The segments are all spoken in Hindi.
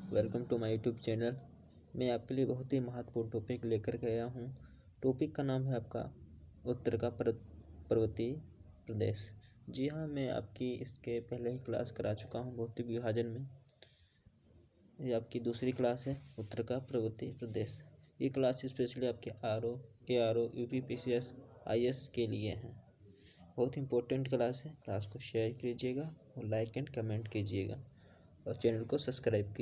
Welcome to my YouTube channel. मैं आपके लिए बहुत ही महत्वपूर्ण टॉपिक लेकर के आया हूँ। टॉपिक का नाम है आपका उत्तर का पर्वतीय प्रदेश। जी हाँ, मैं आपकी इसके पहले ही क्लास करा चुका हूँ भौतिक विभाजन में। ये आपकी दूसरी क्लास है उत्तर का पर्वतीय प्रदेश। ये क्लास स्पेशली आपके ARO, ARO, UPPCS, IS के लिए हैं। बहुत इंपॉर्टेंट क्लास है। क्लास को शेयर कीजिएगा और लाइक एंड कमेंट कीजिएगा और चैनल को सब्सक्राइब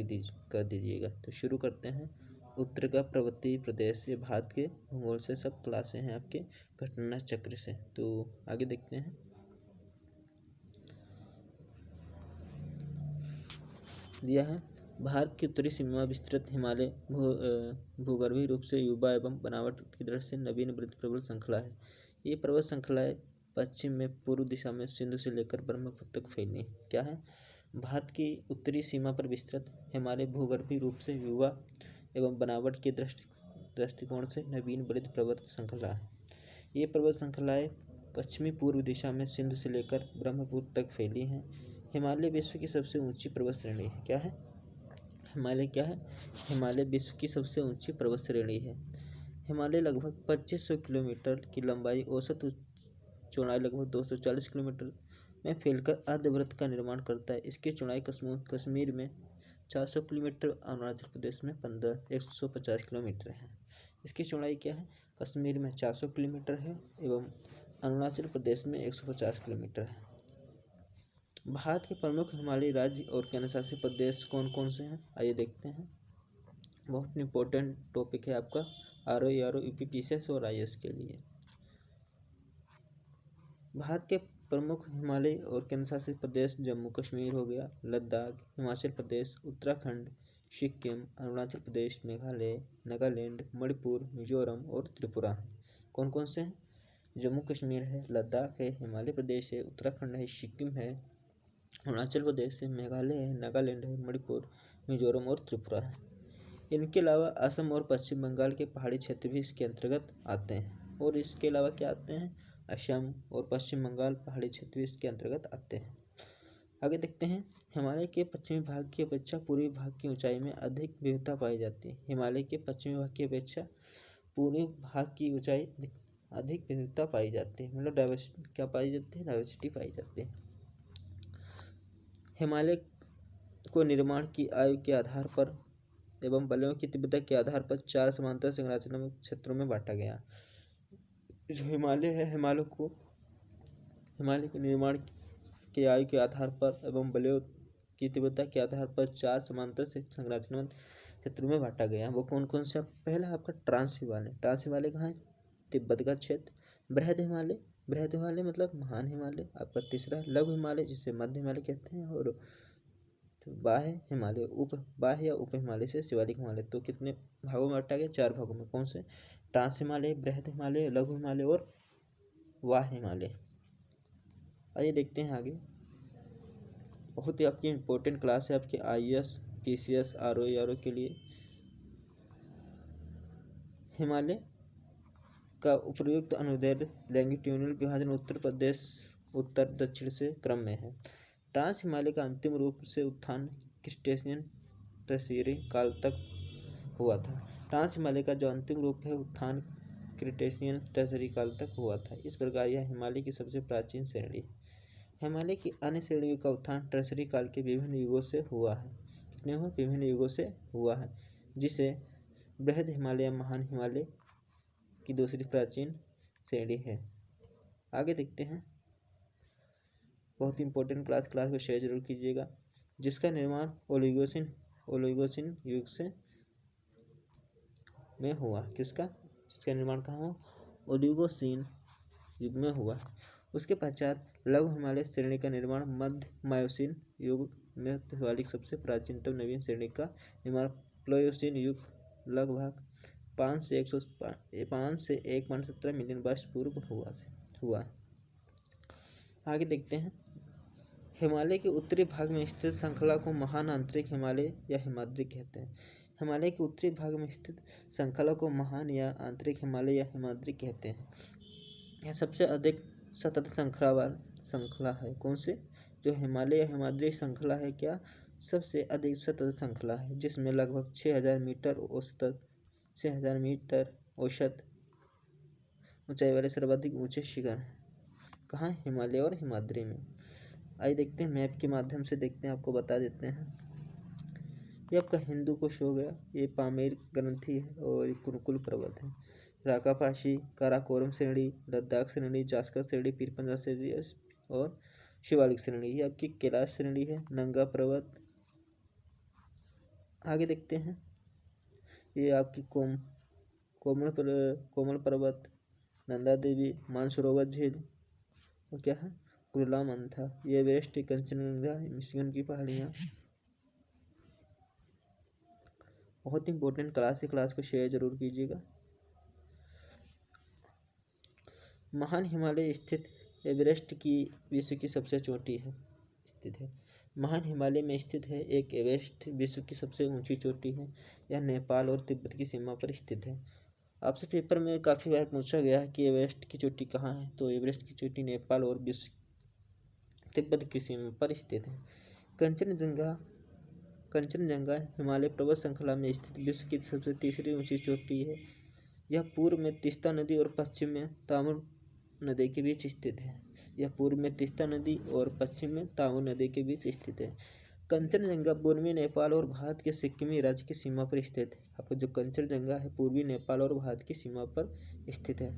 कर दीजिएगा। तो शुरू करते हैं। उत्तर का पर्वतीय प्रदेश, ये भारत के भूगोल से सब क्लासें हैं आपके घटना चक्र से। तो आगे देखते हैं। दिया है भारत की उत्तरी सीमा विस्तृत हिमालय भूगर्भीय रूप से युवा एवं बनावट की दृष्टि से नवीन वृत्त प्रबल श्रृंखला है। ये पर्वत श्रृंखलाएं पश्चिम में पूर्व दिशा में सिंधु से लेकर ब्रह्मपुत्र तक फैली है। क्या है? भारत की उत्तरी सीमा पर विस्तृत हिमालय भूगर्भीय रूप से युवा एवं बनावट के दृष्टिकोण से नवीन वृत्त पर्वत श्रृंखला है। ये पर्वत श्रृंखलाएं पश्चिमी पूर्व दिशा में सिंधु से लेकर ब्रह्मपुत्र तक फैली हैं। हिमालय विश्व की सबसे ऊंची पर्वत श्रेणी है। क्या है? हिमालय क्या है? हिमालय विश्व की सबसे ऊंची पर्वत श्रेणी है। हिमालय लगभग 2500 किलोमीटर की लंबाई, औसत चौड़ाई लगभग 240 किलोमीटर में फैलकर अर्धवृत्त का निर्माण करता है। इसकी चौड़ाई कश्मीर में 400 किलोमीटर, अरुणाचल प्रदेश में 150 किलोमीटर है। इसकी चौड़ाई क्या है? कश्मीर में 400 किलोमीटर है एवं अरुणाचल प्रदेश में 150 किलोमीटर है। भारत के प्रमुख हिमालयी राज्य और केंद्रशासित प्रदेश कौन कौन से हैं? आइए देखते हैं। बहुत इंपॉर्टेंट टॉपिक है आपका ARO, UPPCS और IS के लिए। भारत के प्रमुख हिमालयी और केंद्रशासित प्रदेश जम्मू कश्मीर हो गया, लद्दाख, हिमाचल प्रदेश, उत्तराखंड, सिक्किम, अरुणाचल प्रदेश, मेघालय, नागालैंड, मणिपुर, मिजोरम और त्रिपुरा हैं। कौन कौन से हैं? जम्मू कश्मीर है, लद्दाख है, हिमाचल प्रदेश है, उत्तराखंड है, सिक्किम है, अरुणाचल प्रदेश है, मेघालय है, नागालैंड है, मणिपुर, मिजोरम और त्रिपुरा है। इनके अलावा असम और पश्चिम बंगाल के पहाड़ी क्षेत्र भी इसके अंतर्गत आते हैं। और इसके अलावा क्या आते हैं? असम और पश्चिम बंगाल पहाड़ी क्षेत्र भी इसके अंतर्गत आते हैं। आगे देखते हैं। हिमालय के पश्चिमी भाग की अपेक्षा पूर्वी भाग की ऊंचाई में अधिक विविधता पाई जाती है। हिमालय के पश्चिमी भाग की अपेक्षा पूर्वी भाग की ऊंचाई अधिक विविधता पाई जाती है। मतलब डाइवर्सिटी क्या पाई जाती है? डाइवर्सिटी पाई जाती है। हिमालय को निर्माण की आयु के आधार पर एवं बलयों की तीव्रता के आधार पर 4 समांतर संरचनात्मक क्षेत्रों में बांटा गया। जो हिमालय है, हिमालय के निर्माण के आयु के आधार पर एवं बलयों की तीव्रता के आधार पर 4 समांतर संरचनात्मक क्षेत्रों में बांटा गया। वो कौन कौन से? पहला आपका ट्रांस हिमालय। ट्रांस हिमालय कहाँ है? तिब्बत का क्षेत्र। बृहद हिमालय मतलब महान हिमालय। आपका तीसरा लघु हिमालय, जिसे मध्य हिमालय कहते हैं। और बाह्य हिमालय, बाह्य या उप हिमालय से शिवालिक हिमालय। तो कितने भागों में बांटा गया? 4 भागों में। कौन से? ट्रांस हिमालय, बृहद हिमालय, लघु हिमालय और बाह्य हिमालय। आइए देखते हैं आगे। बहुत ही आपकी इंपॉर्टेंट क्लास है आपकी IS, PCS, ARO के लिए। हिमालय का उपयुक्त अनुदैर्ध्य लैंगिट्यूडनल विभाजन उत्तर प्रदेश उत्तर दक्षिण से क्रम में है। ट्रांस हिमालय का अंतिम रूप से उत्थान क्रिटेशियन टर्शियरी काल तक हुआ था। ट्रांस हिमालय का जो अंतिम रूप है, उत्थान क्रिटेशियन टर्शियरी काल तक हुआ था। इस प्रकार यह हिमालय की सबसे प्राचीन श्रेणी है। हिमालय की अन्य श्रेणियों का उत्थान टर्शियरी काल के विभिन्न युगों से हुआ है। कितने हुआ? विभिन्न युगों से हुआ है, जिसे बृहद हिमालय या महान हिमालय की दूसरी प्राचीन श्रेणी है। आगे देखते हैं। बहुत इंपॉर्टेंट क्लास को शेयर जरूर कीजिएगा। जिसका निर्माण ओलिगोसिन युग से में हुआ। किसका? जिसका निर्माण कहाँ हुआ? ओलिगोसिन युग में हुआ। उसके पश्चात लघु हिमालय श्रेणी का निर्माण मध्य मायोसीन युग में शिवालिक सबसे प्राचीनतम नवीन श्रेणी का निर्माण प्लेयोसीन युग लगभग 5 से 1.17 मिलियन वर्ष पूर्व हुआ। आगे देखते हैं। हिमालय के उत्तरी भाग में स्थित श्रृंखला को महान आंतरिक हिमालय या हिमाद्री कहते हैं। हिमालय के उत्तरी भाग में स्थित श्रृंखला को महान या आंतरिक हिमालय या हिमाद्री कहते हैं। यह सबसे अधिक सतत श्रृंखला है। कौन से? जो हिमालय या हिमाद्री श्रृंखला है, क्या सबसे अधिक सतत श्रृंखला है, जिसमें लगभग 6000 मीटर औसत ऊंचाई वाले सर्वाधिक ऊंचे शिखर हैं। कहाँ? हिमालय और हिमाद्री में। आइए देखते हैं, मैप के माध्यम से देखते हैं, आपको बता देते हैं। ये आपका हिंदू कुश हो गया, ये पामेर ग्रंथि है और ये कुरकुल पर्वत है। राकापाशी, काराकोरम श्रेणी, लद्दाख श्रेणी, जास्कर श्रेणी, पीरपंजा श्रेणी और शिवालिक श्रेणी। ये आपकी कैलाश श्रेणी है, नंगा पर्वत। आगे देखते हैं, ये आपकी कोमल पर्वत, नंदा देवी, मानसरोवर झील और क्या है, कुर्ला मंथा। ये एवरेस्ट, कंचनजंगा, मिशिगन की पहाड़ियाँ। बहुत इंपॉर्टेंट क्लास है, क्लास को शेयर जरूर कीजिएगा। महान हिमालय स्थित एवरेस्ट की विश्व की सबसे चोटी है स्थित है। महान हिमालय में स्थित है एक एवरेस्ट विश्व की सबसे ऊंची चोटी है। यह नेपाल और तिब्बत की सीमा पर स्थित है। आपसे पेपर में काफ़ी बार पूछा गया है कि एवरेस्ट की चोटी कहाँ है, तो एवरेस्ट की चोटी नेपाल और तिब्बत की सीमा पर स्थित है। कंचनजंगा हिमालय पर्वत श्रृंखला में स्थित विश्व की सबसे तीसरी ऊंची चोटी है। यह पूर्व में तीस्ता नदी और पश्चिम में तामुर नदी के बीच स्थित है। यह पूर्व में तीस्ता नदी और पश्चिम में तामुर नदी के बीच स्थित है। कंचनजंगा पूर्वी नेपाल और भारत के सिक्किम राज्य की सीमा पर स्थित है। आपको जो कंचनजंगा है पूर्वी नेपाल और भारत की सीमा पर स्थित है।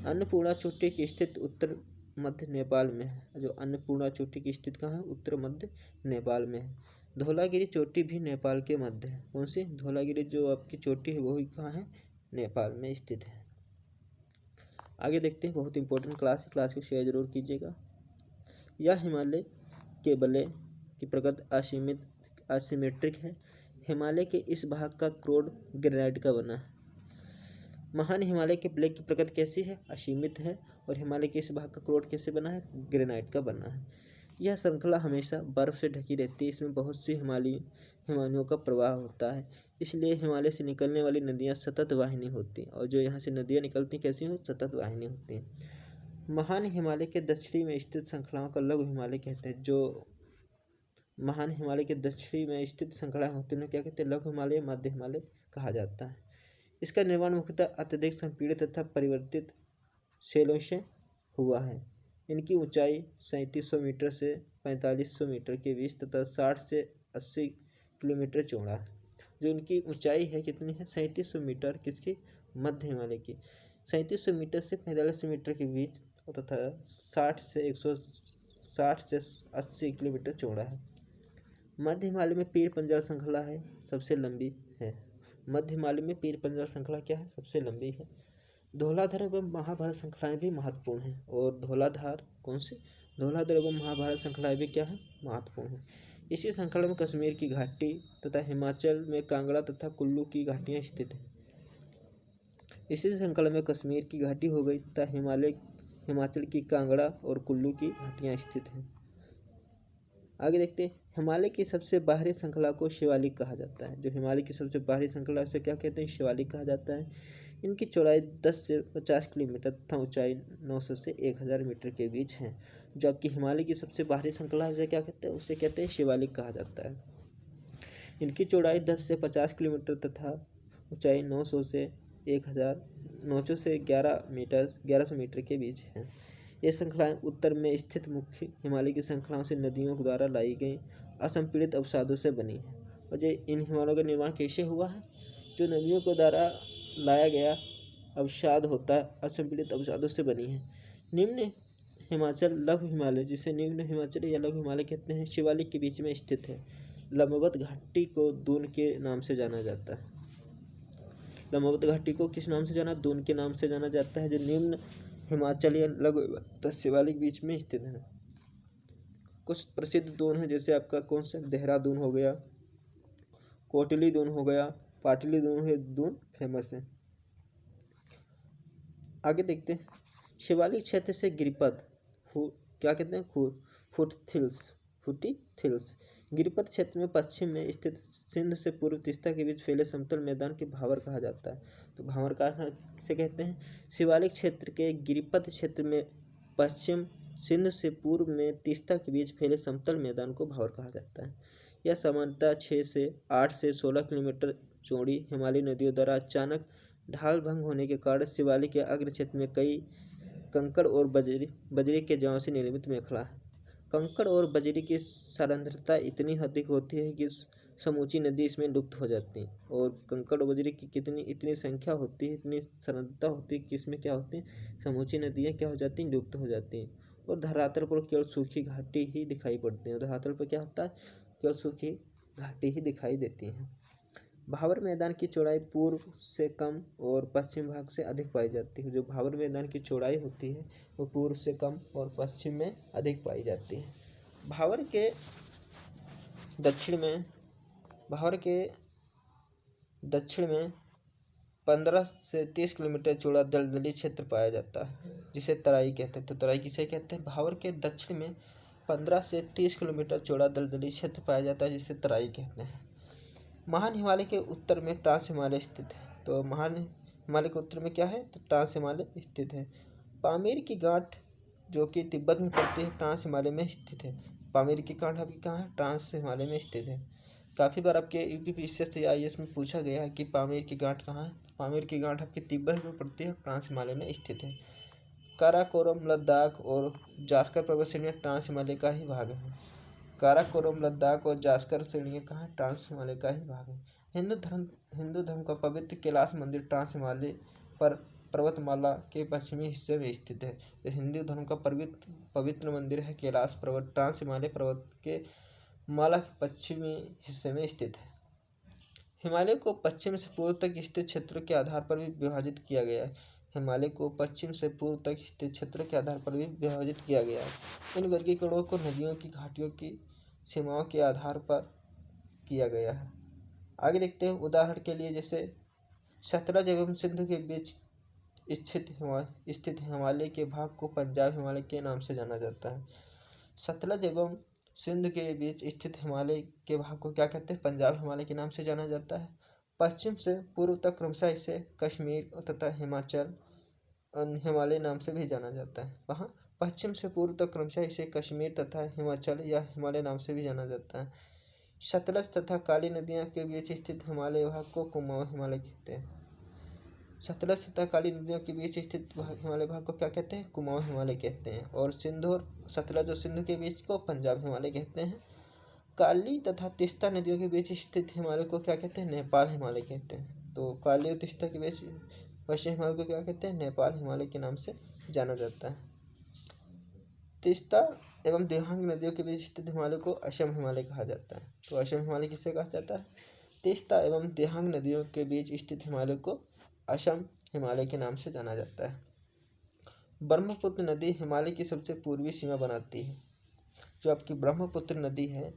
अन्नपूर्णा चोटी की स्थित उत्तर मध्य नेपाल में है। जो अन्नपूर्णा चोटी की स्थित कहाँ है? उत्तर मध्य नेपाल में है। धौलागिरी चोटी भी नेपाल के मध्य है। कौन सी? धौलागिरी जो आपकी चोटी है वही कहाँ है? नेपाल में स्थित है। आगे देखते हैं, बहुत इंपॉर्टेंट क्लास है, क्लास को शेयर जरूर कीजिएगा। यह हिमालय के बले की प्रकृति असिमेट्रिक है। हिमालय के इस भाग का क्रोड ग्रेनाइट का बना है। महान हिमालय के बले की प्रकृति कैसी है? असीमित है। और हिमालय के इस भाग का क्रोड कैसे बना है? ग्रेनाइट का बना है। यह श्रृंखला हमेशा बर्फ से ढकी रहती है। इसमें बहुत सी हिमानियों का प्रवाह होता है, इसलिए हिमालय से निकलने वाली नदियाँ सतत वाहिनी होती हैं। और जो यहाँ से नदियाँ निकलती हैं कैसी हो? सतत वाहिनी होती हैं। महान हिमालय के दक्षिणी में स्थित श्रृंखलाओं का लघु हिमालय कहते हैं। जो महान हिमालय के दक्षिणी में स्थित श्रृंखलाएं होती हैं क्या कहते हैं? लघु हिमालय, मध्य हिमालय कहा जाता है। इसका निर्माण मुख्यतः अत्यधिक संपीड़ित तथा परिवर्तित शैलों से हुआ है। इनकी ऊंचाई 3700 मीटर से 4500 मीटर के बीच तथा 60 से 80 किलोमीटर चौड़ा है। जो इनकी ऊंचाई है कितनी है? 3700 मीटर। किसकी? मध्य हिमालय की। 3700 मीटर से 4500 मीटर के बीच तथा 60 से 80 किलोमीटर चौड़ा है। मध्य हिमालय में पीर पंजाल श्रृंखला है, सबसे लंबी है। मध्य हिमालय में पीर पंजाल श्रृंखला क्या है? सबसे लंबी है। धौलाधार एवं महाभारत श्रृंखलाएं भी महत्वपूर्ण हैं। और धौलाधार कौन सी? धौलाधार एवं महाभारत श्रृंखलाएं भी क्या है? महत्वपूर्ण है। इसी श्रृंखला में कश्मीर की घाटी तथा हिमाचल में कांगड़ा तथा कुल्लू की घाटियां स्थित हैं। इसी श्रृंखला में कश्मीर की घाटी हो गई तथा हिमाचल की कांगड़ा और कुल्लू की घाटियां स्थित हैं। आगे देखते हैं, हिमालय की सबसे बाहरी श्रृंखला को शिवालिक कहा जाता है। जो हिमालय की सबसे बाहरी श्रृंखला उसे क्या कहते हैं? शिवालिक कहा जाता है। इनकी चौड़ाई 10 से 50 किलोमीटर तथा ऊंचाई 900 से 1000 मीटर के बीच है। जो आपकी हिमालय की सबसे बाहरी श्रृंखला है उसे क्या कहते हैं? उसे कहते हैं शिवालिक कहा जाता है। इनकी चौड़ाई 10 से 50 किलोमीटर तथा ऊंचाई 900 से 1100 मीटर के बीच है। ये श्रृंखलाएं उत्तर में स्थित मुख्य हिमालय की श्रृंखलाओं से नदियों द्वारा लाई गई असंपीड़ित अवसादों से बनी है। और जो इन हिमालयों का निर्माण कैसे हुआ है? जो नदियों के द्वारा लाया गया अवसाद होता है, असंपीड़ित अवसादों से बनी है। निम्न हिमाचल लघु हिमालय, जिसे निम्न हिमाचल या लघु हिमालय कहते हैं, शिवालिक के बीच में स्थित है। लंबवत घाटी को दून के नाम से जाना जाता है। लंबवत घाटी को किस नाम से जाना? दून के नाम से जाना जाता है। जो निम्न हिमाचल या लघु शिवालिक बीच में स्थित है। कुछ प्रसिद्ध दून है, जैसे आपका कौन सा? देहरादून हो गया, कोटली दून हो गया, पाटली दून है। दून फेमस है। आगे देखते हैं, शिवालिक क्षेत्र से गिरिपथ क्या कहते हैं? फूटीथिल्स गिरिपथ क्षेत्र में पश्चिम में स्थित सिंध से पूर्व तीस्ता के बीच फैले समतल मैदान के भावर कहा जाता है। तो भावर कहाँ से कहते हैं? शिवालिक क्षेत्र के गिरिपथ क्षेत्र में पश्चिम सिंध से पूर्व में तीस्ता के बीच फैले समतल मैदान को भावर कहा जाता है। यह सामान्यतः 8 से 16 किलोमीटर चौड़ी हिमालयी नदियों द्वारा अचानक ढाल भंग होने के कारण शिवालिक के अग्र क्षेत्र में कई कंकड़ और बजरी के जमाव से निर्मित मेखला है। कंकड़ और बजरी की सांद्रता इतनी अधिक होती है कि समूची नदी इसमें लुप्त हो जाती है। और कंकड़ और बजरी की इतनी संख्या होती है, इतनी सांद्रता होती है कि इसमें क्या होती है, समूची नदियाँ क्या हो जाती हैं, लुप्त हो जाती हैं। और धरातल पर केवल सूखी घाटी ही दिखाई पड़ती है। धरातल पर क्या होता है, केवल सूखी घाटी ही दिखाई देती हैं। भाबर मैदान की चौड़ाई पूर्व से कम और पश्चिम भाग से अधिक पाई जाती है। जो भाबर मैदान की चौड़ाई होती है वो पूर्व से कम और पश्चिम में अधिक पाई जाती है। भाबर के दक्षिण में 15 से 30 किलोमीटर चौड़ा दलदली क्षेत्र पाया जाता है, जिसे तराई कहते हैं। तो तराई किसे कहते हैं? भाबर के दक्षिण में 15 से 30 किलोमीटर चौड़ा दलदली क्षेत्र पाया जाता है, जिसे तराई कहते हैं। महान हिमालय के उत्तर में ट्रांस हिमालय स्थित है। तो महान हिमालय के उत्तर में क्या है? तो ट्रांस हिमालय स्थित है। पामीर की गांठ जो कि तिब्बत में पड़ती है, ट्रांस हिमालय में स्थित है। पामीर की गांठ आपकी कहाँ है? ट्रांस हिमालय में स्थित है। काफ़ी बार आपके यूपीपीसीएस या आईएएस में पूछा गया है कि पामीर की गांठ कहाँ है। पामीर की गांठ आपकी तिब्बत में पड़ती है, ट्रांस हिमालय में स्थित है। काराकोरम, लद्दाख और जास्कर पर्वत श्रेणियाँ ट्रांस हिमालय का ही भाग है। काराकोरम, लद्दाख और जास्कर श्रेणियाँ कहाँ है? ट्रांस हिमालय का ही भाग है। हिंदू धर्म का पवित्र कैलाश मंदिर ट्रांस हिमालय पर पर्वतमाला के पश्चिमी हिस्से में स्थित है। तो हिंदू धर्म का पवित्र मंदिर है कैलाश पर्वत, ट्रांस हिमालय पर्वत के माला के पश्चिमी हिस्से में स्थित है। हिमालय को पश्चिम से पूर्व तक स्थित क्षेत्रों के आधार पर भी विभाजित किया गया है। हिमालय को पश्चिम से पूर्व तक स्थित क्षेत्रों के आधार पर भी विभाजित किया गया है। इन वर्गीकरणों को नदियों की घाटियों की सीमाओं के आधार पर किया गया है। आगे देखते हैं। उदाहरण के लिए जैसे सतलज एवं सिंधु के बीच स्थित हिमालय के भाग को पंजाब हिमालय के नाम से जाना जाता है। सतलज एवं सिंध के बीच स्थित हिमालय के भाग को क्या कहते हैं? पंजाब हिमालय के नाम से जाना जाता है। पश्चिम से पूर्व तक क्रमशः इसे कश्मीर तथा हिमाचल हिमालय नाम से भी जाना जाता है। कहाँ? पश्चिम से पूर्व तक क्रमशः इसे कश्मीर तथा हिमाचल या हिमालय नाम से भी जाना जाता है। सतलज तथा काली नदियों के बीच स्थित हिमालय भाग को कुमाऊं हिमालय कहते हैं। सतलज तथा काली नदियों के बीच स्थित हिमालय भाग को क्या कहते हैं? कुमाऊं हिमालय कहते हैं। और सिंधु और सतलज और सिंधु के बीच को पंजाब हिमालय कहते हैं। काली तथा तीस्ता नदियों के बीच स्थित हिमालय को क्या कहते हैं? नेपाल हिमालय कहते हैं। तो काली और तीस्ता के बीच पश्चिम हिमालय को क्या कहते हैं? नेपाल हिमालय के नाम से जाना जाता है। तीस्ता एवं दिबांग नदियों के बीच स्थित हिमालय को असम हिमालय कहा जाता है। तो असम हिमालय किसे कहा जाता है? तीस्ता एवं दिबांग नदियों के बीच स्थित हिमालय को असम हिमालय के नाम से जाना जाता है। ब्रह्मपुत्र नदी हिमालय की सबसे पूर्वी सीमा बनाती है। जो आपकी ब्रह्मपुत्र नदी है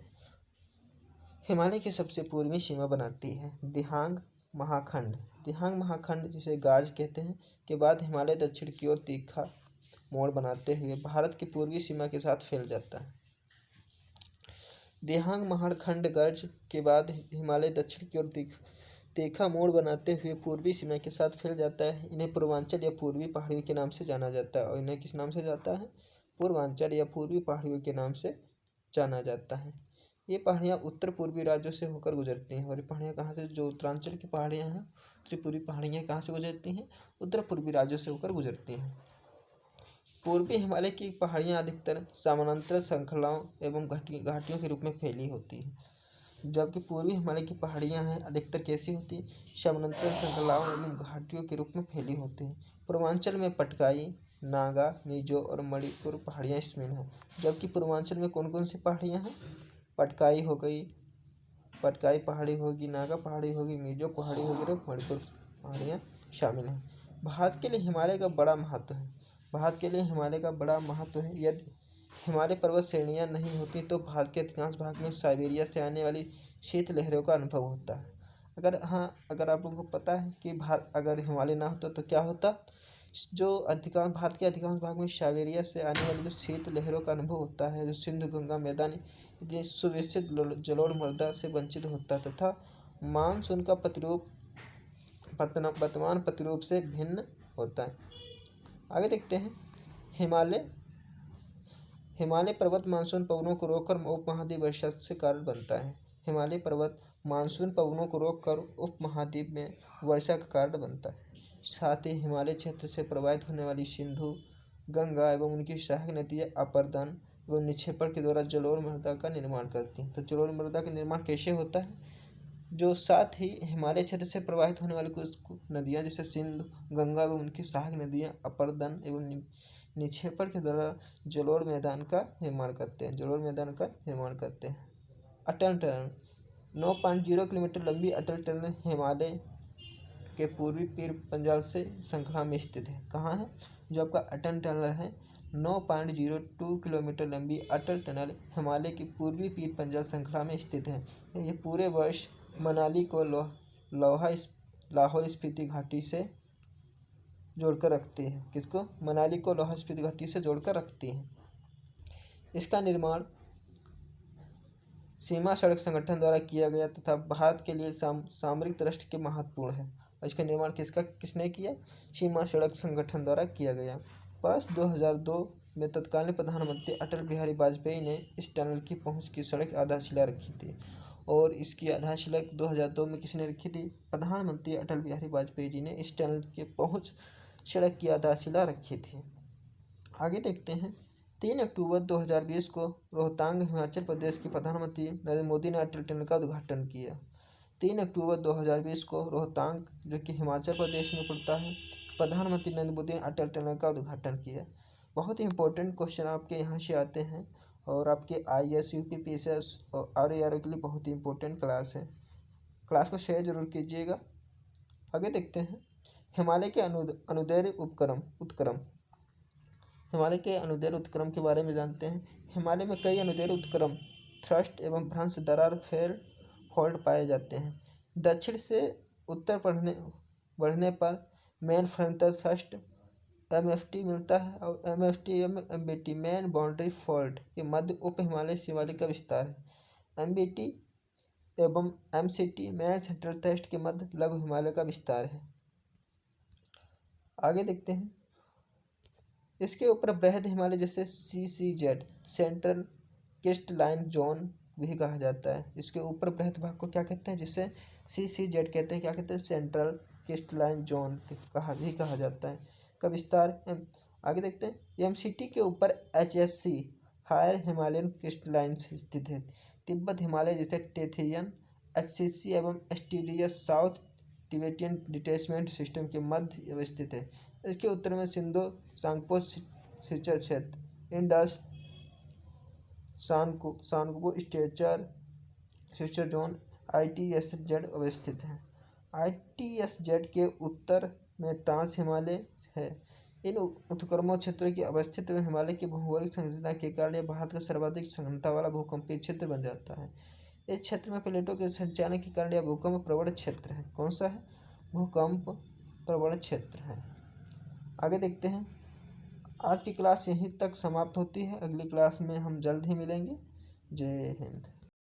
हिमालय की सबसे पूर्वी सीमा बनाती है। दिबांग महाखंड जिसे गाज कहते हैं के बाद हिमालय दक्षिण की ओर तीखा मोड़ बनाते हुए भारत की पूर्वी सीमा के साथ फैल जाता है। दिबांग महाखंड गर्ज के बाद हिमालय दक्षिण की ओर तीखा मोड़ बनाते हुए पूर्वी सीमा के साथ फैल जाता है। इन्हें पूर्वांचल या पूर्वी पहाड़ियों के नाम से जाना जाता है। और इन्हें किस नाम से जाता है? पूर्वांचल या पूर्वी पहाड़ियों के नाम से जाना जाता है। ये पहाड़ियाँ उत्तर पूर्वी राज्यों से होकर गुजरती हैं। और ये पहाड़ियाँ कहाँ से? जो उत्तरांचल की पहाड़ियाँ हैं, उत्तरी पूर्वी पहाड़ियाँ कहाँ से गुजरती हैं? उत्तर पूर्वी राज्यों से होकर गुजरती हैं। पूर्वी हिमालय की पहाड़ियाँ अधिकतर समानांतर श्रृंखलाओं एवं घाटियों के रूप में फैली होती हैं। जबकि पूर्वी हिमालय की पहाड़ियाँ हैं अधिकतर कैसी होती हैं? समानांतर श्रृंखलाओं एवं घाटियों के रूप में फैली होती हैं। पूर्वांचल में पटकाई, नागा, मिजो और मणिपुर पहाड़ियाँ शामिल हैं। जबकि पूर्वांचल में कौन कौन सी पहाड़ियाँ हैं? पटकाई हो गई, पटकाई पहाड़ी होगी, नागा पहाड़ी होगी, मिजो पहाड़ी होगी और मणिपुर पहाड़ियाँ शामिल हैं। भारत के लिए हिमालय का बड़ा महत्व है। यदि हिमालय पर्वत श्रेणियाँ नहीं होती तो भारत के अधिकांश भाग में साइबेरिया से आने वाली शीत लहरों का अनुभव होता है। अगर आप लोगों को पता है कि अगर हिमालय ना होता तो क्या होता? जो भारत के अधिकांश भाग में साइबेरिया से आने वाली जो शीत लहरों का अनुभव होता है, जो सिंधु गंगा मैदानी इतनी सुविकसित जलोढ़ मृदा से वंचित होता है तथा मानसून का वर्तमान प्रतिरूप से भिन्न होता है। आगे देखते हैं। हिमालय पर्वत मानसून पवनों को रोककर उपमहाद्वीप वर्षा से कारण बनता है। हिमालय पर्वत मानसून पवनों को रोककर उपमहाद्वीप में वर्षा का कारण बनता है। साथ ही हिमालय क्षेत्र से प्रवाहित होने वाली सिंधु, गंगा एवं उनकी सहायक नदियाँ अपरदन एवं निक्षेपण के द्वारा जलोढ़ मृदा का निर्माण करती हैं। तो जलोढ़ मृदा का निर्माण कैसे होता है? जो साथ ही हिमालय क्षेत्र से प्रवाहित होने वाली कुछ नदियाँ जैसे सिंधु, गंगा एवं उनकी सहायक नदियाँ अपरदन एवं निक्षेपण के द्वारा जलोढ़ मैदान का निर्माण करते हैं। अटल टनल 9.0 किलोमीटर लंबी अटल टनल हिमालय के पूर्वी पीर पंजाल से श्रृंखला में स्थित है। कहाँ है? जो आपका अटल टनल है 9.02 किलोमीटर लंबी अटल टनल हिमालय की पूर्वी पीर पंजाल श्रृंखला में स्थित है। ये पूरे वर्ष मनाली को लाहौल स्पीति घाटी से जोड़कर रखती है। किसको? मनाली को लाहौल स्पीति घाटी से जोड़कर रखती है। इसका निर्माण सीमा सड़क संगठन द्वारा किया गया तथा भारत के लिए सामरिक दृष्टि के महत्वपूर्ण है। और इसका निर्माण किसने किया? सीमा सड़क संगठन द्वारा किया गया। वर्ष 2002 में तत्कालीन प्रधानमंत्री अटल बिहारी वाजपेयी ने इस टनल की पहुंच की सड़क आधारशिला रखी थी। और इसकी आधारशिला 2002 में किसने रखी थी? प्रधानमंत्री अटल बिहारी वाजपेयी जी ने इस टनल के पहुंच सड़क की आधारशिला रखी थी। आगे देखते हैं। 3 अक्टूबर 2020 को रोहतांग हिमाचल प्रदेश के प्रधानमंत्री नरेंद्र मोदी ने अटल टनल का उद्घाटन किया। 3 अक्टूबर 2020 को रोहतांग जो कि हिमाचल प्रदेश में पड़ता है, प्रधानमंत्री नरेंद्र मोदी ने अटल टनल का उद्घाटन किया। बहुत ही इंपॉर्टेंट क्वेश्चन आपके यहाँ से आते हैं और आपके IAS, UPPSS और RAR के लिए बहुत ही इंपॉर्टेंट क्लास है। क्लास को शेयर जरूर कीजिएगा। आगे देखते हैं। हिमालय के अनुदैर्घ्य उत्क्रम हिमालय के अनुदैर्घ्य उत्क्रम के बारे में जानते हैं। हिमालय में कई अनुदैर्घ्य उत्क्रम, थ्रस्ट एवं भ्रंश दरार फोल्ड पाए जाते हैं। दक्षिण से उत्तर बढ़ने पर मेन फ्रंटल थ्रस्ट MFT मिलता है और MFT एवं MBT मेन बाउंड्री फोल्ड के मध्य उप हिमालय शिवालिक का विस्तार है। MBT एवं MCT मेन सेंट्रल थ्रस्ट के मध्य लघु हिमालय का विस्तार है। आगे देखते हैं। इसके ऊपर बृहद हिमालय जैसे CCZ सेंट्रल क्रिस्टलाइन जोन भी कहा जाता है। इसके ऊपर बृहद भाग को क्या कहते हैं? जिसे CCZ कहते हैं। क्या कहते हैं? सेंट्रल क्रिस्टलाइन जोन कहा जाता है का विस्तार। आगे देखते हैं। MCT के ऊपर HSC हायर हिमालयन क्रिस्टलाइन स्थित है। तिब्बत हिमालय जैसे टेथियन, HCC एवं Asterias south Tibetan detachment system के मध्य अवस्थित है। इसके उत्तर में सिंधु सांगपो सिंचर क्षेत्र, Indus Tsangpo suture zone ITSZ अवस्थित है। ITSZ के उत्तर में ट्रांस हिमालय है। इन उत्क्रमण क्षेत्रों की अवस्थित में हिमालय की भौगोलिक संरचना के कारण यह भारत का सर्वाधिक सघनता वाला भूकंपीय क्षेत्र बन जाता है। इस क्षेत्र में प्लेटों के संचालन के कारण यह भूकंप प्रवण क्षेत्र है। कौन सा है? भूकंप प्रवण क्षेत्र है। आगे देखते हैं। आज की क्लास यहीं तक समाप्त होती है। अगली क्लास में हम जल्द ही मिलेंगे। जय हिंद।